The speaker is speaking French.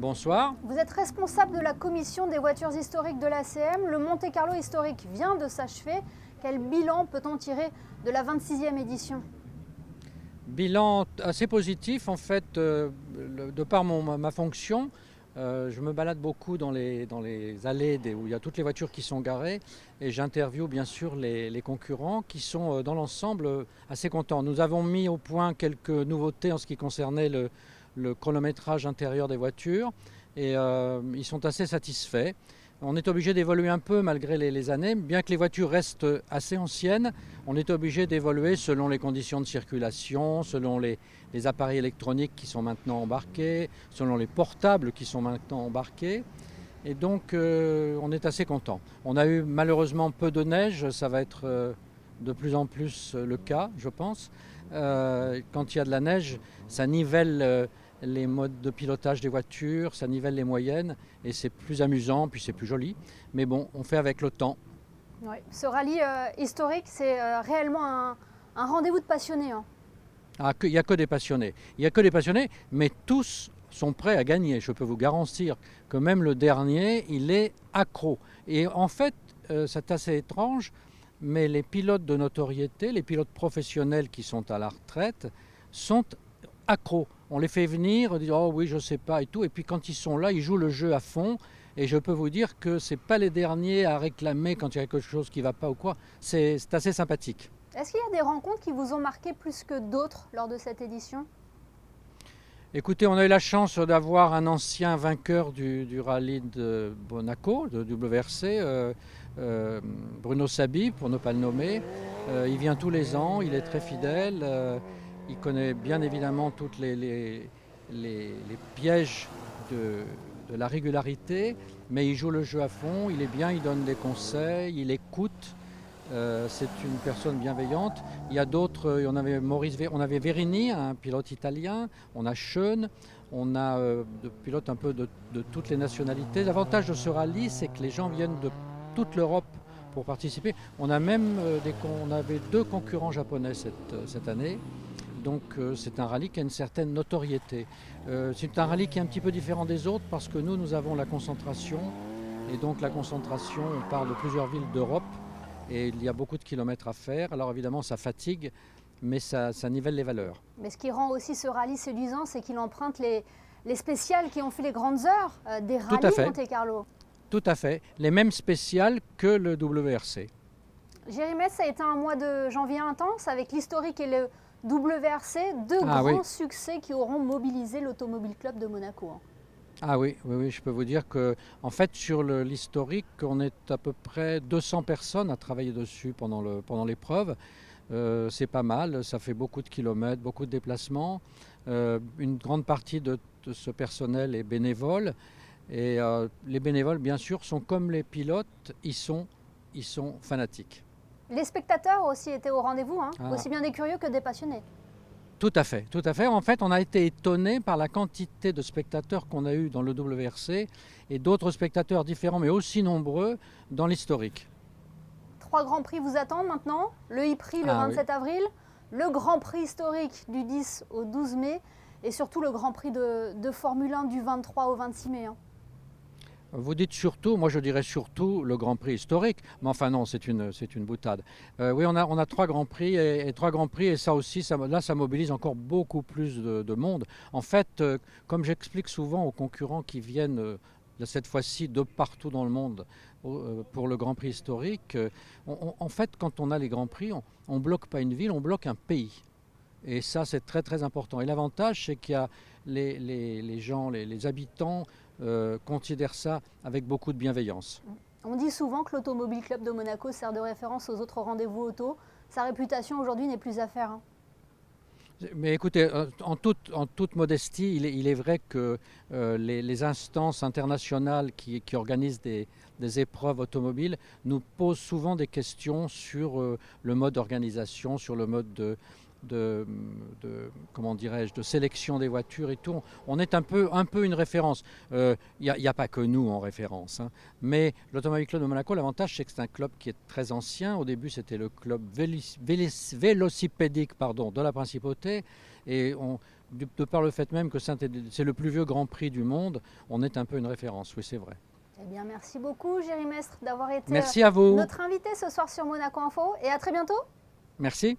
Bonsoir. Vous êtes responsable de la commission des voitures historiques de l'ACM. Le Monte Carlo historique vient de s'achever. Quel bilan peut-on tirer de la 26e édition? Bilan assez positif en fait, de par ma fonction. Je me balade beaucoup dans les allées où il y a toutes les voitures qui sont garées et j'interviewe bien sûr les concurrents qui sont dans l'ensemble assez contents. Nous avons mis au point quelques nouveautés en ce qui concernait le chronométrage intérieur des voitures et ils sont assez satisfaits. On est obligé d'évoluer un peu malgré les années, bien que les voitures restent assez anciennes, on est obligé d'évoluer selon les conditions de circulation, selon les appareils électroniques qui sont maintenant embarqués, selon les portables qui sont maintenant embarqués. Et donc on est assez content. On a eu malheureusement peu de neige, ça va être de plus en plus le cas, je pense. Quand il y a de la neige, ça nivelle les modes de pilotage des voitures, ça nivelle les moyennes et c'est plus amusant, puis c'est plus joli. Mais bon, on fait avec le temps. Oui. Ce rallye historique, c'est réellement un rendez-vous de passionnés, hein. Ah, il n'y a que des passionnés. Il n'y a que des passionnés, mais tous sont prêts à gagner. Je peux vous garantir que même le dernier, il est accro. Et en fait, c'est assez étrange, mais les pilotes de notoriété, les pilotes professionnels qui sont à la retraite, sont accros. On les fait venir, on dit oh oui, je sais pas et tout. Et puis quand ils sont là, ils jouent le jeu à fond. Et je peux vous dire que c'est pas les derniers à réclamer quand il y a quelque chose qui va pas ou quoi. C'est assez sympathique. Est-ce qu'il y a des rencontres qui vous ont marqué plus que d'autres lors de cette édition? Écoutez, on a eu la chance d'avoir un ancien vainqueur du rallye de Monaco, de WRC, Bruno Sabi, pour ne pas le nommer. Il vient tous les ans, il est très fidèle, il connaît bien évidemment tous les pièges de la régularité, mais il joue le jeu à fond, il est bien, il donne des conseils, il écoute. C'est une personne bienveillante. Il y a d'autres, on avait Verini, un pilote italien, on a Schoen, on a des pilotes un peu de toutes les nationalités. L'avantage de ce rallye, c'est que les gens viennent de toute l'Europe pour participer. On a même on avait 2 concurrents japonais cette année. Donc c'est un rallye qui a une certaine notoriété. C'est un rallye qui est un petit peu différent des autres parce que nous avons la concentration. Et donc la concentration, on part de plusieurs villes d'Europe. Et il y a beaucoup de kilomètres à faire. Alors évidemment, ça fatigue, mais ça nivelle les valeurs. Mais ce qui rend aussi ce rallye séduisant, c'est qu'il emprunte les spéciales qui ont fait les grandes heures des rallyes Monte Carlo. Tout à fait. Les mêmes spéciales que le WRC. Jérémy, ça a été un mois de janvier intense avec l'historique et le WRC, deux grands succès qui auront mobilisé l'Automobile Club de Monaco. Ah oui, je peux vous dire que en fait sur l'historique, on est à peu près 200 personnes à travailler dessus pendant l'épreuve. C'est pas mal, ça fait beaucoup de kilomètres, beaucoup de déplacements. Une grande partie de ce personnel est bénévole. Et les bénévoles, bien sûr, sont comme les pilotes, ils sont fanatiques. Les spectateurs aussi étaient au rendez-vous, hein, aussi bien des curieux que des passionnés. Tout à fait, tout à fait. En fait, on a été étonné par la quantité de spectateurs qu'on a eu dans le WRC et d'autres spectateurs différents, mais aussi nombreux, dans l'historique. 3 grands prix vous attendent maintenant. Le e-prix le 27 avril, le Grand Prix historique du 10 au 12 mai et surtout le Grand Prix de Formule 1 du 23 au 26 mai. Hein. Vous dites surtout, moi je dirais surtout le Grand Prix historique, mais enfin non, c'est une boutade. Oui, on a 3 Grands Prix et 3 Grands Prix et ça aussi, ça mobilise encore beaucoup plus de monde. En fait, comme j'explique souvent aux concurrents qui viennent cette fois-ci de partout dans le monde pour le Grand Prix historique, en fait, quand on a les Grands Prix, on ne bloque pas une ville, on bloque un pays. Et ça, c'est très très important. Et l'avantage, c'est qu'il y a les gens, les habitants considèrent ça avec beaucoup de bienveillance. On dit souvent que l'Automobile Club de Monaco sert de référence aux autres rendez-vous auto. Sa réputation aujourd'hui n'est plus à faire. Hein. Mais écoutez, en toute modestie, il est vrai que les instances internationales qui organisent des épreuves automobiles nous posent souvent des questions sur le mode d'organisation, sur le mode comment dirais-je, de sélection des voitures et tout. On est un peu une référence. Il n'y a pas que nous en référence. Hein. Mais l'Automobile Club de Monaco, l'avantage, c'est que c'est un club qui est très ancien. Au début, c'était le club vélocipédique de la Principauté. Et de par le fait même que c'est le plus vieux Grand Prix du monde, on est un peu une référence, oui c'est vrai. Eh bien, merci beaucoup, Géry Mestre, d'avoir été Merci à vous. notre invité ce soir sur Monaco Info, et à très bientôt. Merci.